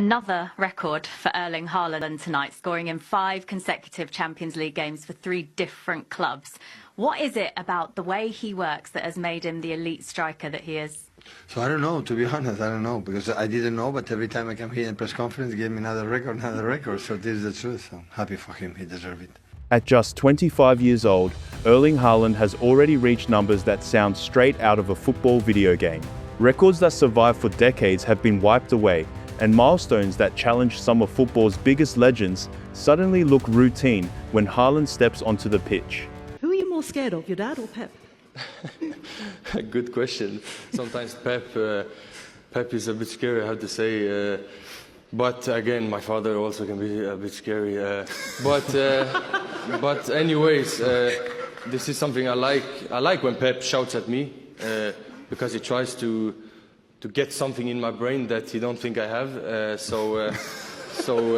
Another record for Erling Haaland tonight, scoring in 5 consecutive Champions League games for 3 different clubs. What is it about the way he works that has made him the elite striker that he is? So I don't know, to be honest, I don't know, because I didn't know, but every time I come here in press conference, he gave me another record, so this is the truth. So I'm happy for him, he deserves it. At just 25 years old, Erling Haaland has already reached numbers that sound straight out of a football video game. Records that survived for decades have been wiped away, and milestones that challenge some of football's biggest legends suddenly look routine when Haaland steps onto the pitch. Who are you more scared of, your dad or Pep? Good question. Sometimes Pep is a bit scary, I have to say. But again, my father also can be a bit scary. But anyways, this is something I like. I like when Pep shouts at me because he tries to get something in my brain that he don't think I have. So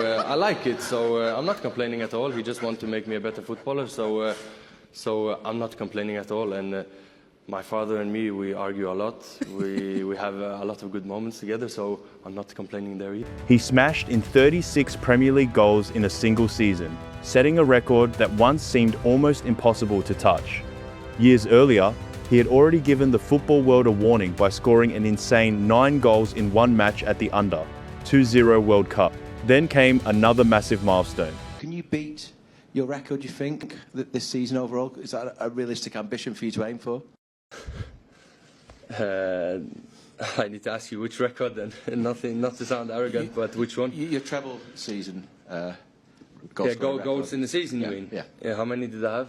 I like it. So I'm not complaining at all. He just wants to make me a better footballer. So I'm not complaining at all. And my father and me, we argue a lot. We have a lot of good moments together, so I'm not complaining there either. He smashed in 36 Premier League goals in a single season, setting a record that once seemed almost impossible to touch. Years earlier, he had already given the football world a warning by scoring an insane 9 goals in one match at the Under 20 World Cup. Then came another massive milestone. Can you beat your record, you think, that this season overall? Is that a realistic ambition for you to aim for? I need to ask you which record then. Not to sound arrogant, but which one? Your treble season. Goals in the season, you mean? Yeah. How many did I have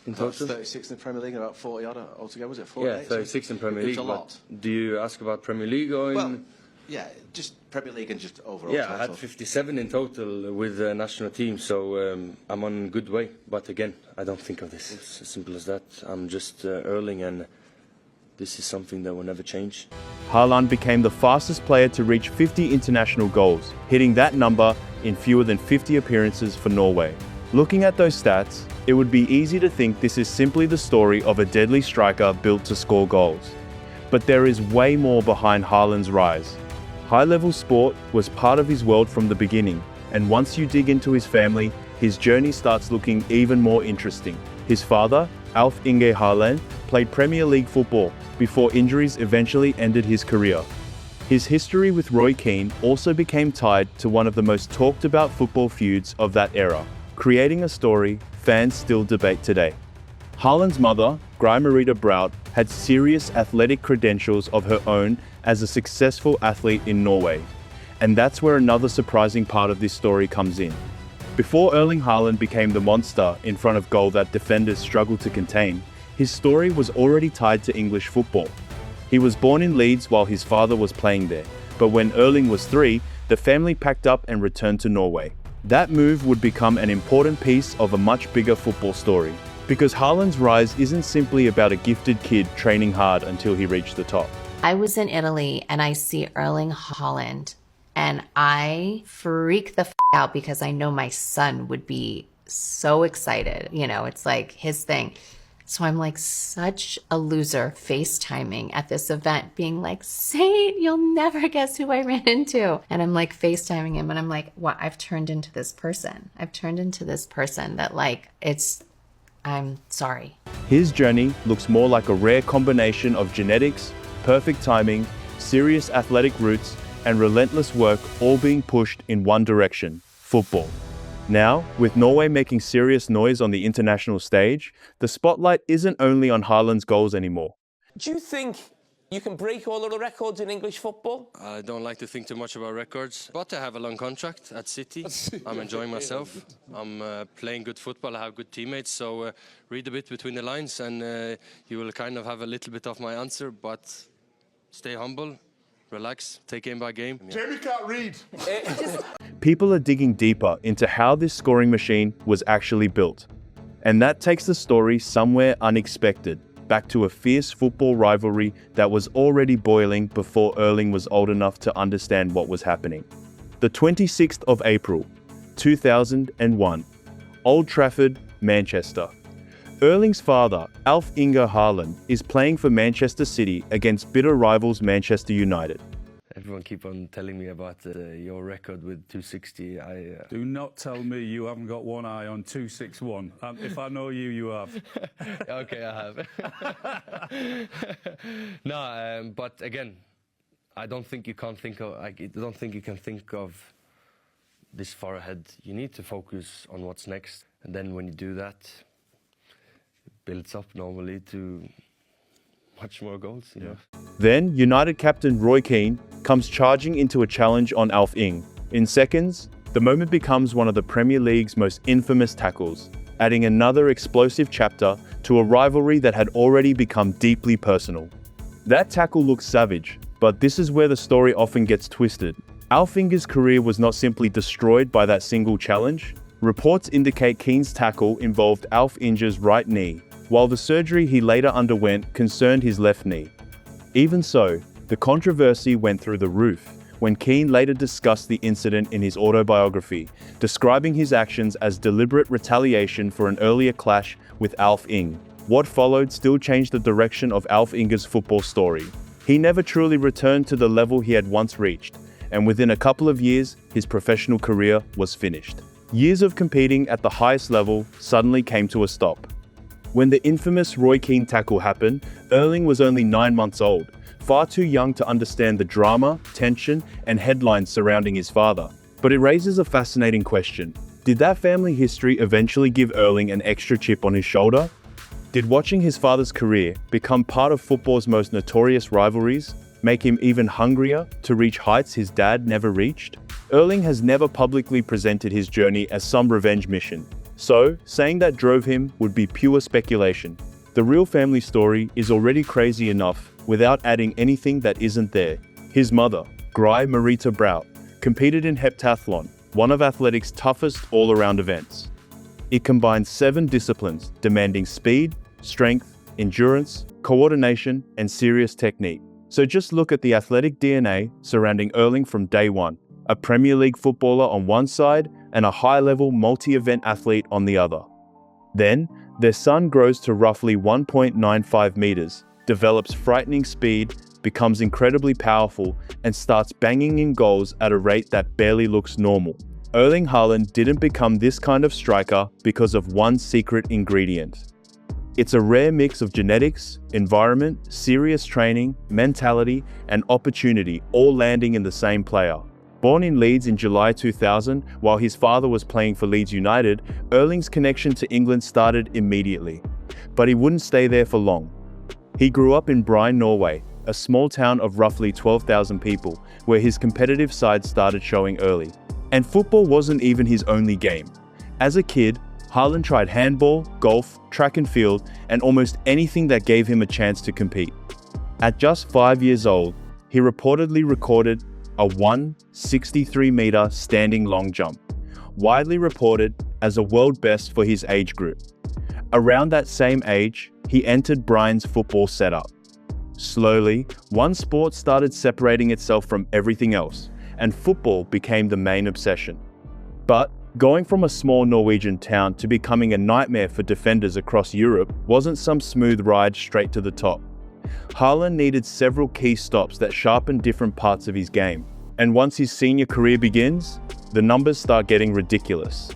in total? 36 in the Premier League and about 40 odd altogether, was it? 48? Yeah, 36 in Premier League. It's a lot. Do you ask about Premier League or in... Well, yeah, just Premier League and just overall. Yeah, total. I had 57 in total with the national team, so I'm on a good way. But again, I don't think of this. It's as simple as that. I'm just Erling, and this is something that will never change. Haaland became the fastest player to reach 50 international goals, hitting that number in fewer than 50 appearances for Norway. Looking at those stats, it would be easy to think this is simply the story of a deadly striker built to score goals. But there is way more behind Haaland's rise. High-level sport was part of his world from the beginning, and once you dig into his family, his journey starts looking even more interesting. His father, Erling Haaland, played Premier League football before injuries eventually ended his career. His history with Roy Keane also became tied to one of the most talked about football feuds of that era, creating a story fans still debate today. Haaland's mother, Marita Braut, had serious athletic credentials of her own as a successful athlete in Norway. And that's where another surprising part of this story comes in. Before Erling Haaland became the monster in front of goal that defenders struggled to contain, his story was already tied to English football. He was born in Leeds while his father was playing there, but when Erling was 3, the family packed up and returned to Norway. That move would become an important piece of a much bigger football story, because Haaland's rise isn't simply about a gifted kid training hard until he reached the top. I was in Italy and I see Erling Haaland and I freak the out because I know my son would be so excited. You know, it's like his thing. So I'm like such a loser FaceTiming at this event being like, Saint, you'll never guess who I ran into. And I'm like FaceTiming him and I'm like, what? I've turned into this person. I've turned into this person that like, I'm sorry. His journey looks more like a rare combination of genetics, perfect timing, serious athletic roots, and relentless work all being pushed in one direction: football. Now, with Norway making serious noise on the international stage, the spotlight isn't only on Haaland's goals anymore. Do you think you can break all of the records in English football? I don't like to think too much about records, but I have a long contract at City. I'm enjoying myself. I'm playing good football. I have good teammates, so read a bit between the lines and you will kind of have a little bit of my answer, but stay humble, relax, take game by game. Jamie can't read. People are digging deeper into how this scoring machine was actually built. And that takes the story somewhere unexpected, back to a fierce football rivalry that was already boiling before Erling was old enough to understand what was happening. The 26th of April, 2001, Old Trafford, Manchester. Erling's father, Erling Haaland, is playing for Manchester City against bitter rivals Manchester United. Everyone keep on telling me about your record with 260. Do not tell me you haven't got one eye on 261. If I know you, you have. Okay, I have. No, but again, I don't think you can think of this far ahead. You need to focus on what's next, and then when you do that, it builds up normally to much more goals. You know. Then, United captain Roy Keane comes charging into a challenge on Alf Ing. In seconds, the moment becomes one of the Premier League's most infamous tackles, adding another explosive chapter to a rivalry that had already become deeply personal. That tackle looks savage, but this is where the story often gets twisted. Alf Ing's career was not simply destroyed by that single challenge. Reports indicate Keane's tackle involved Alf Ing's right knee, while the surgery he later underwent concerned his left knee. Even so, the controversy went through the roof when Keane later discussed the incident in his autobiography, describing his actions as deliberate retaliation for an earlier clash with Alf Ing. What followed still changed the direction of Alf Ing's football story. He never truly returned to the level he had once reached, and within a couple of years, his professional career was finished. Years of competing at the highest level suddenly came to a stop. When the infamous Roy Keane tackle happened, Erling was only 9 months old, far too young to understand the drama, tension, and headlines surrounding his father. But it raises a fascinating question. Did that family history eventually give Erling an extra chip on his shoulder? Did watching his father's career become part of football's most notorious rivalries make him even hungrier to reach heights his dad never reached? Erling has never publicly presented his journey as some revenge mission, so saying that drove him would be pure speculation. The real family story is already crazy enough without adding anything that isn't there. His mother, Gry Marita Brout, competed in heptathlon, one of athletics' toughest all-around events. It combines 7 disciplines demanding speed, strength, endurance, coordination, and serious technique. So just look at the athletic DNA surrounding Erling from day one. A Premier League footballer on one side and a high-level multi-event athlete on the other. Then, their son grows to roughly 1.95 meters, develops frightening speed, becomes incredibly powerful, and starts banging in goals at a rate that barely looks normal. Erling Haaland didn't become this kind of striker because of one secret ingredient. It's a rare mix of genetics, environment, serious training, mentality, and opportunity all landing in the same player. Born in Leeds in July 2000, while his father was playing for Leeds United, Erling's connection to England started immediately. But he wouldn't stay there for long. He grew up in Bryn, Norway, a small town of roughly 12,000 people, where his competitive side started showing early. And football wasn't even his only game. As a kid, Haaland tried handball, golf, track and field, and almost anything that gave him a chance to compete. At just 5 years old, he reportedly recorded a 163-meter standing long jump, widely reported as a world best for his age group. Around that same age, he entered Bryn's football setup. Slowly, one sport started separating itself from everything else, and football became the main obsession. But going from a small Norwegian town to becoming a nightmare for defenders across Europe wasn't some smooth ride straight to the top. Haaland needed several key stops that sharpened different parts of his game. And once his senior career begins, the numbers start getting ridiculous.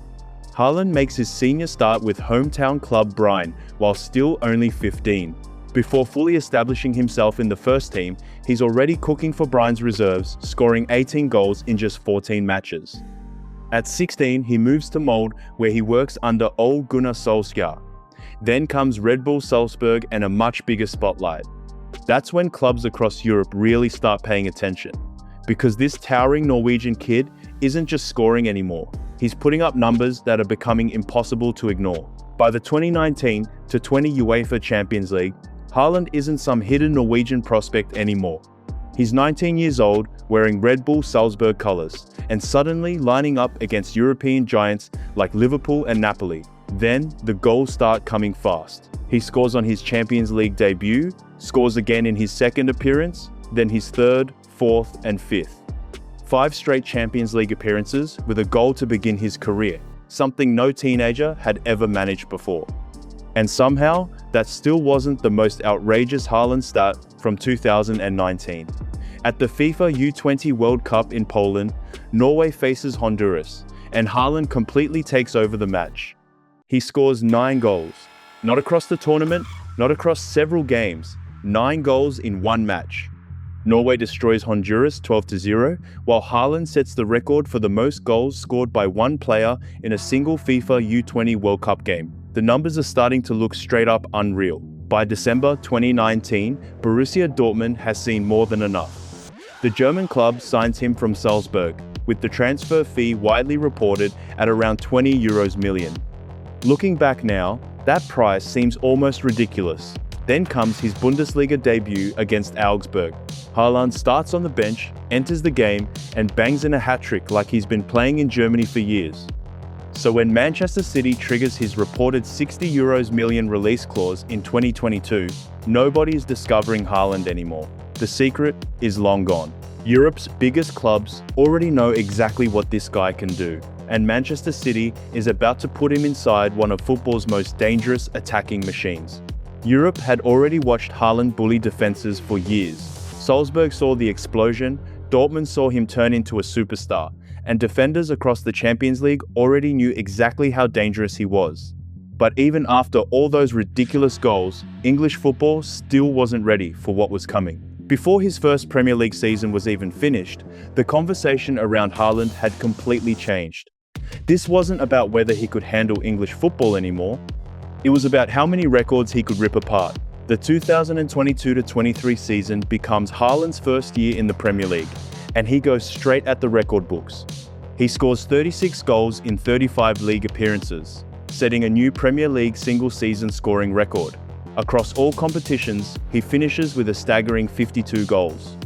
Haaland makes his senior start with hometown club Bryn while still only 15. Before fully establishing himself in the first team, he's already cooking for Bryn's reserves, scoring 18 goals in just 14 matches. At 16, he moves to Molde, where he works under Ole Gunnar Solskjaer. Then comes Red Bull Salzburg and a much bigger spotlight. That's when clubs across Europe really start paying attention. Because this towering Norwegian kid isn't just scoring anymore. He's putting up numbers that are becoming impossible to ignore. By the 2019-20 UEFA Champions League, Haaland isn't some hidden Norwegian prospect anymore. He's 19 years old, wearing Red Bull Salzburg colours, and suddenly lining up against European giants like Liverpool and Napoli. Then, the goals start coming fast. He scores on his Champions League debut, scores again in his second appearance, then his third, fourth, and fifth. 5 straight Champions League appearances with a goal to begin his career, something no teenager had ever managed before. And somehow, that still wasn't the most outrageous Haaland stat from 2019. At the FIFA U20 World Cup in Poland, Norway faces Honduras, and Haaland completely takes over the match. He scores 9 goals. Not across the tournament, not across several games. 9 goals in one match. Norway destroys Honduras 12-0, while Haaland sets the record for the most goals scored by one player in a single FIFA U20 World Cup game. The numbers are starting to look straight up unreal. By December 2019, Borussia Dortmund has seen more than enough. The German club signs him from Salzburg, with the transfer fee widely reported at around €20 million. Looking back now, that price seems almost ridiculous. Then comes his Bundesliga debut against Augsburg. Haaland starts on the bench, enters the game, and bangs in a hat-trick like he's been playing in Germany for years. So when Manchester City triggers his reported €60 million release clause in 2022, nobody is discovering Haaland anymore. The secret is long gone. Europe's biggest clubs already know exactly what this guy can do, and Manchester City is about to put him inside one of football's most dangerous attacking machines. Europe had already watched Haaland bully defenses for years. Salzburg saw the explosion, Dortmund saw him turn into a superstar, and defenders across the Champions League already knew exactly how dangerous he was. But even after all those ridiculous goals, English football still wasn't ready for what was coming. Before his first Premier League season was even finished, the conversation around Haaland had completely changed. This wasn't about whether he could handle English football anymore. It was about how many records he could rip apart. The 2022-23 season becomes Haaland's first year in the Premier League, and he goes straight at the record books. He scores 36 goals in 35 league appearances, setting a new Premier League single-season scoring record. Across all competitions, he finishes with a staggering 52 goals.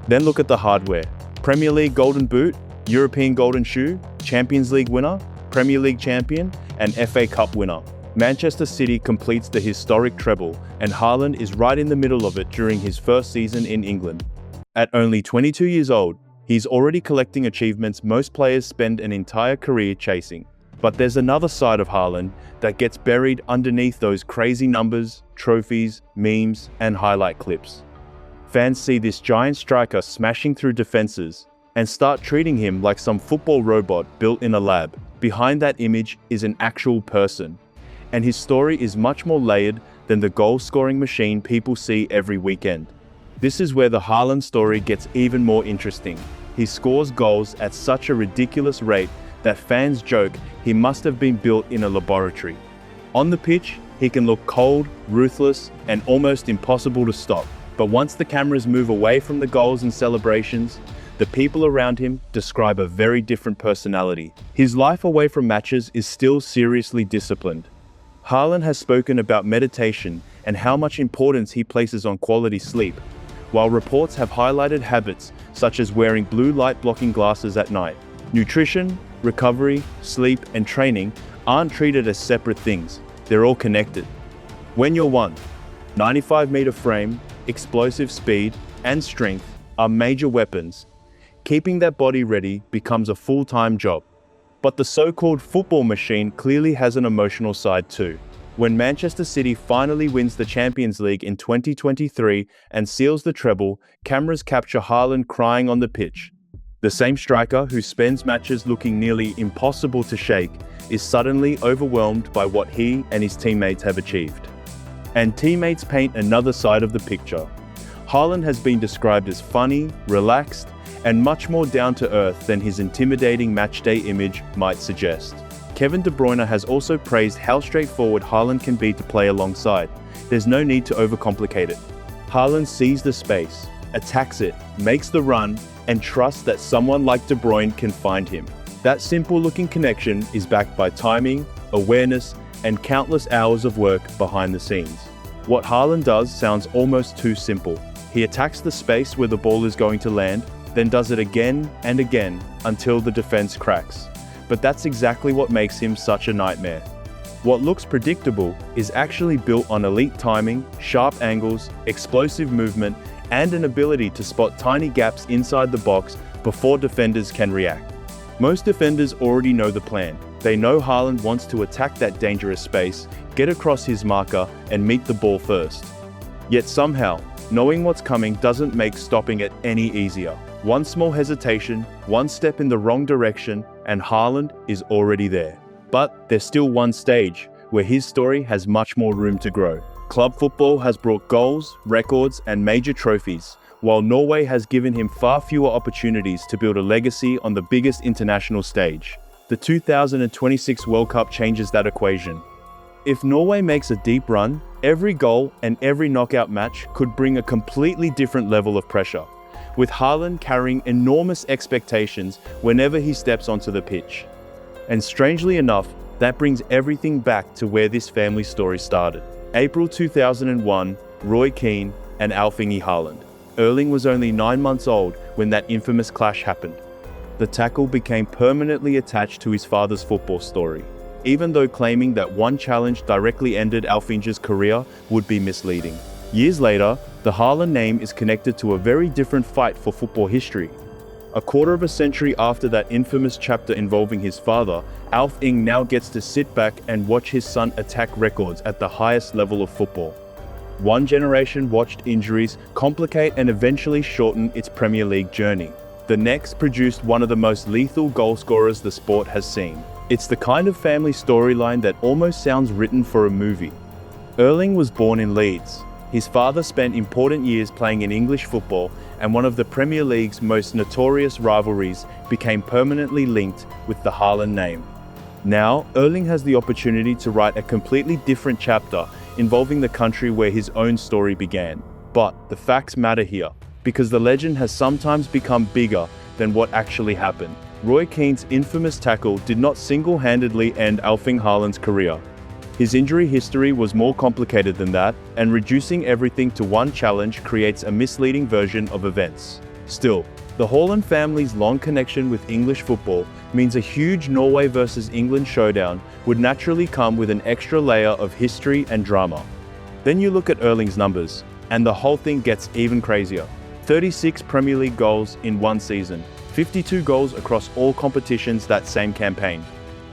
Then look at the hardware. Premier League Golden Boot, European Golden Shoe, Champions League winner, Premier League champion, and FA Cup winner. Manchester City completes the historic treble, and Haaland is right in the middle of it during his first season in England. At only 22 years old, he's already collecting achievements most players spend an entire career chasing. But there's another side of Haaland that gets buried underneath those crazy numbers, trophies, memes, and highlight clips. Fans see this giant striker smashing through defenses and start treating him like some football robot built in a lab. Behind that image is an actual person, and his story is much more layered than the goal-scoring machine people see every weekend. This is where the Haaland story gets even more interesting. He scores goals at such a ridiculous rate that fans joke he must have been built in a laboratory. On the pitch, he can look cold, ruthless, and almost impossible to stop. But once the cameras move away from the goals and celebrations, the people around him describe a very different personality. His life away from matches is still seriously disciplined. Haaland has spoken about meditation and how much importance he places on quality sleep, while reports have highlighted habits such as wearing blue light blocking glasses at night. Nutrition, recovery, sleep, and training aren't treated as separate things. They're all connected. When you're 95-meter frame, explosive speed, and strength are major weapons. Keeping that body ready becomes a full-time job. But the so-called football machine clearly has an emotional side too. When Manchester City finally wins the Champions League in 2023 and seals the treble, cameras capture Haaland crying on the pitch. The same striker who spends matches looking nearly impossible to shake is suddenly overwhelmed by what he and his teammates have achieved. And teammates paint another side of the picture. Haaland has been described as funny, relaxed, and much more down-to-earth than his intimidating matchday image might suggest. Kevin De Bruyne has also praised how straightforward Haaland can be to play alongside. There's no need to overcomplicate it. Haaland sees the space, attacks it, makes the run, and trusts that someone like De Bruyne can find him. That simple-looking connection is backed by timing, awareness, and countless hours of work behind the scenes. What Haaland does sounds almost too simple. He attacks the space where the ball is going to land, then does it again and again until the defense cracks. But that's exactly what makes him such a nightmare. What looks predictable is actually built on elite timing, sharp angles, explosive movement, and an ability to spot tiny gaps inside the box before defenders can react. Most defenders already know the plan. They know Haaland wants to attack that dangerous space, get across his marker, and meet the ball first. Yet somehow, knowing what's coming doesn't make stopping it any easier. One small hesitation, one step in the wrong direction, and Haaland is already there. But there's still one stage where his story has much more room to grow. Club football has brought goals, records, and major trophies, while Norway has given him far fewer opportunities to build a legacy on the biggest international stage. The 2026 World Cup changes that equation. If Norway makes a deep run, every goal and every knockout match could bring a completely different level of pressure, with Haaland carrying enormous expectations whenever he steps onto the pitch. And strangely enough, that brings everything back to where this family story started. April 2001, Roy Keane and Erling Haaland. Erling was only 9 months old when that infamous clash happened. The tackle became permanently attached to his father's football story, even though claiming that one challenge directly ended Erling's career would be misleading. Years later, the Haaland name is connected to a very different fight for football history. A quarter of a century after that infamous chapter involving his father, Erling now gets to sit back and watch his son attack records at the highest level of football. One generation watched injuries complicate and eventually shorten its Premier League journey. The next produced one of the most lethal goal scorers the sport has seen. It's the kind of family storyline that almost sounds written for a movie. Erling was born in Leeds. His father spent important years playing in English football, and one of the Premier League's most notorious rivalries became permanently linked with the Haaland name. Now, Erling has the opportunity to write a completely different chapter involving the country where his own story began. But the facts matter here, because the legend has sometimes become bigger than what actually happened. Roy Keane's infamous tackle did not single-handedly end Erling Haaland's career. His injury history was more complicated than that, and reducing everything to one challenge creates a misleading version of events. Still, the Haaland family's long connection with English football means a huge Norway versus England showdown would naturally come with an extra layer of history and drama. Then you look at Erling's numbers, and the whole thing gets even crazier. 36 Premier League goals in one season, 52 goals across all competitions that same campaign,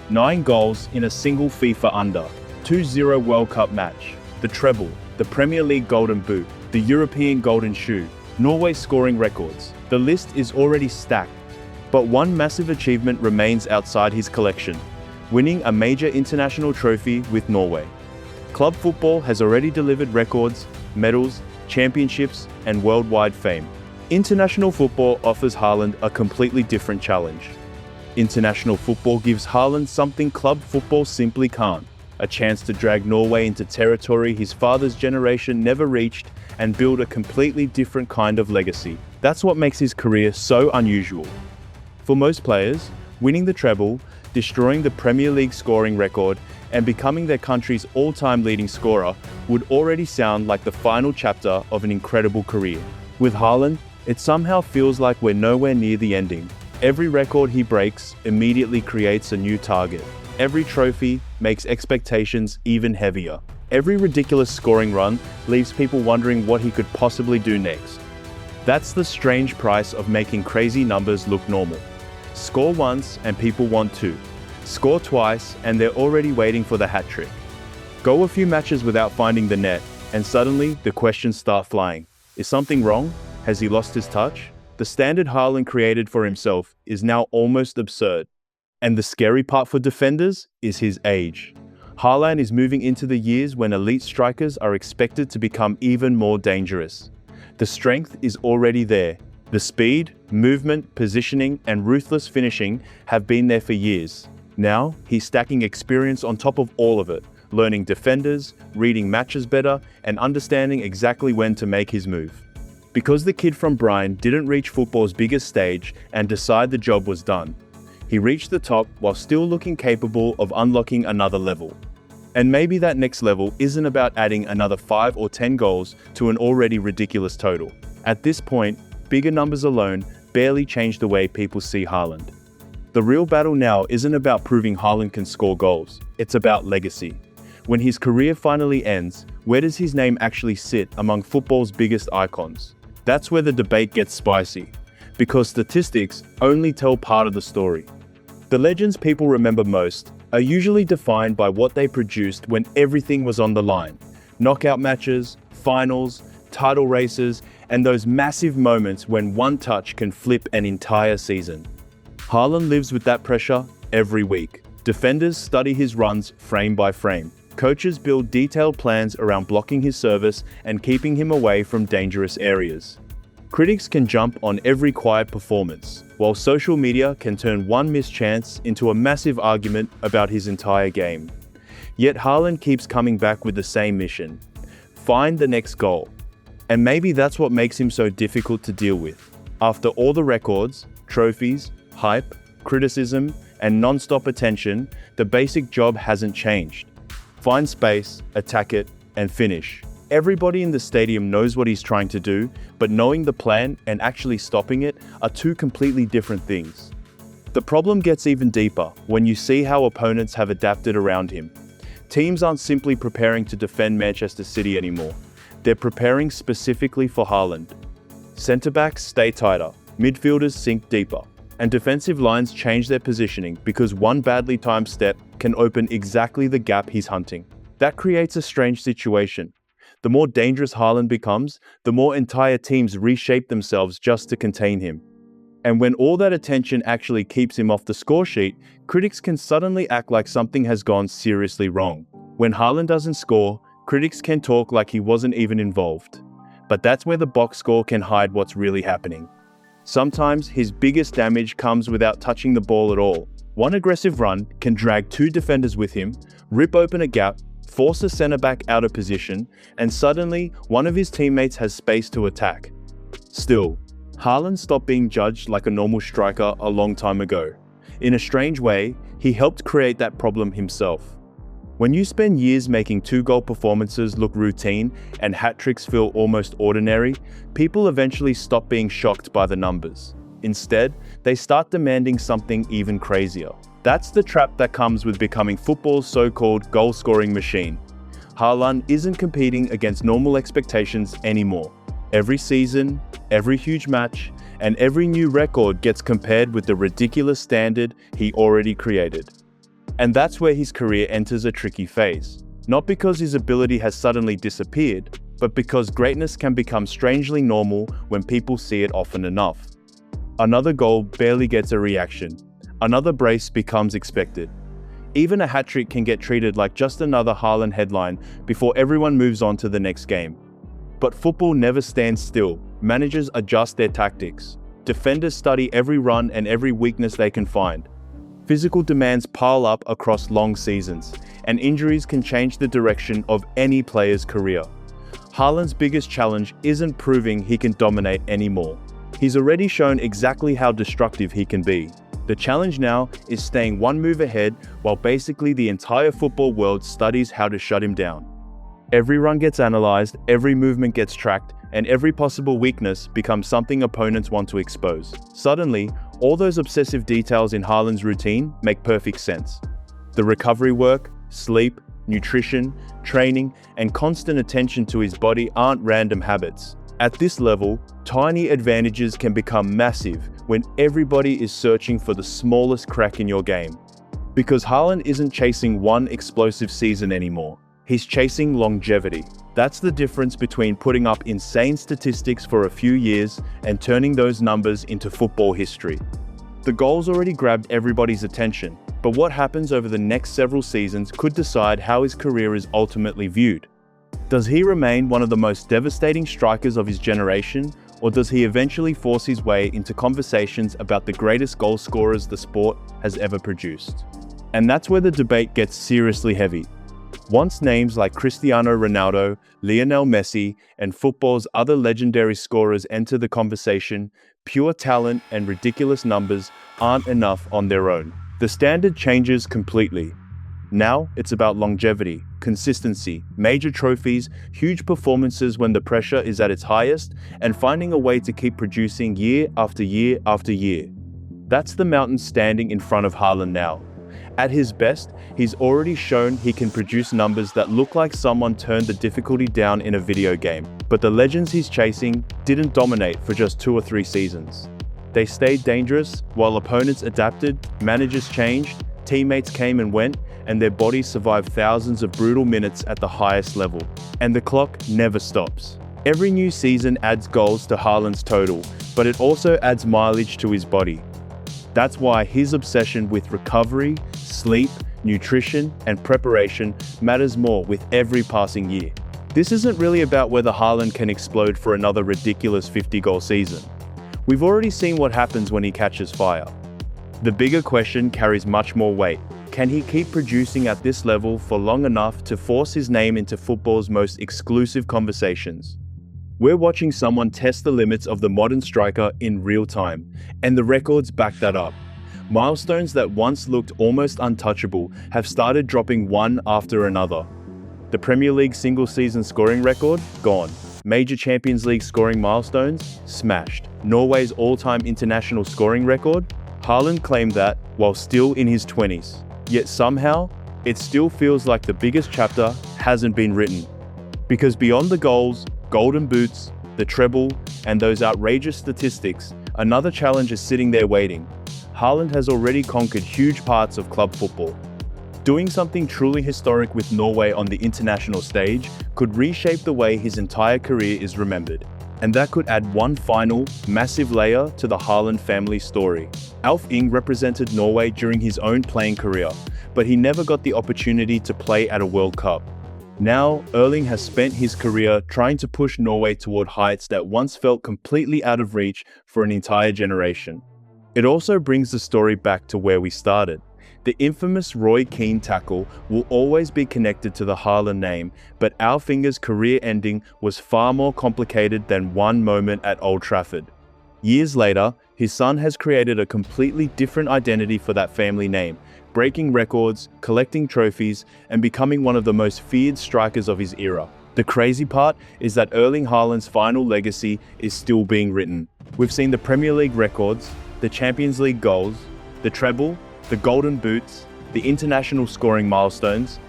9 goals in a single FIFA Under, 2-0 World Cup match, the treble, the Premier League Golden Boot, the European Golden Shoe, Norway's scoring records. The list is already stacked. But one massive achievement remains outside his collection: winning a major international trophy with Norway. Club football has already delivered records, medals, championships, and worldwide fame. International football offers Haaland a completely different challenge. International football gives Haaland something club football simply can't: a chance to drag Norway into territory his father's generation never reached and build a completely different kind of legacy. That's what makes his career so unusual. For most players, winning the treble, destroying the Premier League scoring record, and becoming their country's all-time leading scorer would already sound like the final chapter of an incredible career. With Haaland, it somehow feels like we're nowhere near the ending. Every record he breaks immediately creates a new target. Every trophy makes expectations even heavier. Every ridiculous scoring run leaves people wondering what he could possibly do next. That's the strange price of making crazy numbers look normal. Score once and people want to. Score twice and they're already waiting for the hat trick. Go a few matches without finding the net, and suddenly the questions start flying. Is something wrong? Has he lost his touch? The standard Haaland created for himself is now almost absurd. And the scary part for defenders is his age. Haaland is moving into the years when elite strikers are expected to become even more dangerous. The strength is already there. The speed, movement, positioning, and ruthless finishing have been there for years. Now, he's stacking experience on top of all of it, learning defenders, reading matches better, and understanding exactly when to make his move. Because the kid from Brighton didn't reach football's biggest stage and decide the job was done, he reached the top while still looking capable of unlocking another level. And maybe that next level isn't about adding another 5 or 10 goals to an already ridiculous total. At this point, bigger numbers alone barely change the way people see Haaland. The real battle now isn't about proving Haaland can score goals, it's about legacy. When his career finally ends, where does his name actually sit among football's biggest icons? That's where the debate gets spicy, because statistics only tell part of the story. The legends people remember most are usually defined by what they produced when everything was on the line. Knockout matches, finals, title races, and those massive moments when one touch can flip an entire season. Haaland lives with that pressure every week. Defenders study his runs frame by frame. Coaches build detailed plans around blocking his service and keeping him away from dangerous areas. Critics can jump on every quiet performance, while social media can turn one missed chance into a massive argument about his entire game. Yet Haaland keeps coming back with the same mission: find the next goal. And maybe that's what makes him so difficult to deal with. After all the records, trophies, hype, criticism, and non-stop attention, the basic job hasn't changed. Find space, attack it, and finish. Everybody in the stadium knows what he's trying to do, but knowing the plan and actually stopping it are two completely different things. The problem gets even deeper when you see how opponents have adapted around him. Teams aren't simply preparing to defend Manchester City anymore. They're preparing specifically for Haaland. Centre-backs stay tighter, midfielders sink deeper, and defensive lines change their positioning because one badly timed step can open exactly the gap he's hunting. That creates a strange situation. The more dangerous Haaland becomes, the more entire teams reshape themselves just to contain him. And when all that attention actually keeps him off the score sheet, critics can suddenly act like something has gone seriously wrong. When Haaland doesn't score, critics can talk like he wasn't even involved. But that's where the box score can hide what's really happening. Sometimes his biggest damage comes without touching the ball at all. One aggressive run can drag two defenders with him, rip open a gap, force a centre-back out of position, and suddenly one of his teammates has space to attack. Still, Haaland stopped being judged like a normal striker a long time ago. In a strange way, he helped create that problem himself. When you spend years making two-goal performances look routine and hat-tricks feel almost ordinary, people eventually stop being shocked by the numbers. Instead, they start demanding something even crazier. That's the trap that comes with becoming football's so-called goal-scoring machine. Haaland isn't competing against normal expectations anymore. Every season, every huge match, and every new record gets compared with the ridiculous standard he already created. And that's where his career enters a tricky phase. Not because his ability has suddenly disappeared, but because greatness can become strangely normal when people see it often enough. Another goal barely gets a reaction. Another brace becomes expected. Even a hat-trick can get treated like just another Haaland headline before everyone moves on to the next game. But football never stands still. Managers adjust their tactics. Defenders study every run and every weakness they can find. Physical demands pile up across long seasons, and injuries can change the direction of any player's career. Haaland's biggest challenge isn't proving he can dominate anymore. He's already shown exactly how destructive he can be. The challenge now is staying one move ahead while basically the entire football world studies how to shut him down. Every run gets analyzed, every movement gets tracked, and every possible weakness becomes something opponents want to expose. Suddenly, all those obsessive details in Haaland's routine make perfect sense. The recovery work, sleep, nutrition, training, and constant attention to his body aren't random habits. At this level, tiny advantages can become massive when everybody is searching for the smallest crack in your game. Because Haaland isn't chasing one explosive season anymore. He's chasing longevity. That's the difference between putting up insane statistics for a few years and turning those numbers into football history. The goals already grabbed everybody's attention, but what happens over the next several seasons could decide how his career is ultimately viewed. Does he remain one of the most devastating strikers of his generation, or does he eventually force his way into conversations about the greatest goal scorers the sport has ever produced? And that's where the debate gets seriously heavy. Once names like Cristiano Ronaldo, Lionel Messi, and football's other legendary scorers enter the conversation, pure talent and ridiculous numbers aren't enough on their own. The standard changes completely. Now it's about longevity, consistency, major trophies, huge performances when the pressure is at its highest, and finding a way to keep producing year after year after year. That's the mountain standing in front of Haaland now. At his best, he's already shown he can produce numbers that look like someone turned the difficulty down in a video game. But the legends he's chasing didn't dominate for just 2 or 3 seasons. They stayed dangerous while opponents adapted, managers changed, teammates came and went, and their bodies survived thousands of brutal minutes at the highest level. And the clock never stops. Every new season adds goals to Haaland's total, but it also adds mileage to his body. That's why his obsession with recovery, sleep, nutrition, and preparation matters more with every passing year. This isn't really about whether Haaland can explode for another ridiculous 50-goal season. We've already seen what happens when he catches fire. The bigger question carries much more weight. Can he keep producing at this level for long enough to force his name into football's most exclusive conversations? We're watching someone test the limits of the modern striker in real time, and the records back that up. Milestones that once looked almost untouchable have started dropping one after another. The Premier League single-season scoring record? Gone. Major Champions League scoring milestones? Smashed. Norway's all-time international scoring record? Haaland claimed that while still in his 20s. Yet somehow, it still feels like the biggest chapter hasn't been written. Because beyond the goals, golden boots, the treble, and those outrageous statistics, another challenge is sitting there waiting. Haaland has already conquered huge parts of club football. Doing something truly historic with Norway on the international stage could reshape the way his entire career is remembered. And that could add one final, massive layer to the Haaland family story. Alf Ing represented Norway during his own playing career, but he never got the opportunity to play at a World Cup. Now, Erling has spent his career trying to push Norway toward heights that once felt completely out of reach for an entire generation. It also brings the story back to where we started. The infamous Roy Keane tackle will always be connected to the Haaland name, but Alfinger's career ending was far more complicated than one moment at Old Trafford. Years later, his son has created a completely different identity for that family name, breaking records, collecting trophies, and becoming one of the most feared strikers of his era. The crazy part is that Erling Haaland's final legacy is still being written. We've seen the Premier League records, the Champions League goals, the treble, the golden boots, the international scoring milestones,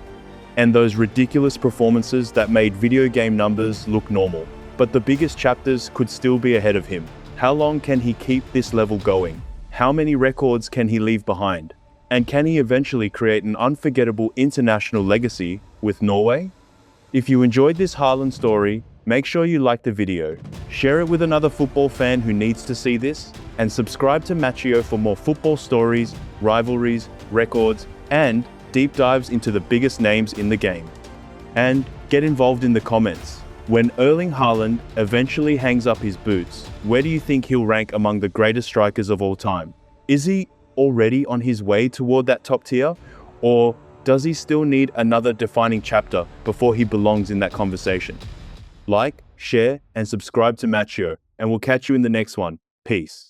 and those ridiculous performances that made video game numbers look normal. But the biggest chapters could still be ahead of him. How long can he keep this level going? How many records can he leave behind? And can he eventually create an unforgettable international legacy with Norway? If you enjoyed this Haaland story, make sure you like the video, share it with another football fan who needs to see this, and subscribe to Matchio for more football stories, rivalries, records, and deep dives into the biggest names in the game. And get involved in the comments. When Erling Haaland eventually hangs up his boots, where do you think he'll rank among the greatest strikers of all time? Is he already on his way toward that top tier? Or does he still need another defining chapter before he belongs in that conversation? Like, share, and subscribe to Matchio, and we'll catch you in the next one. Peace.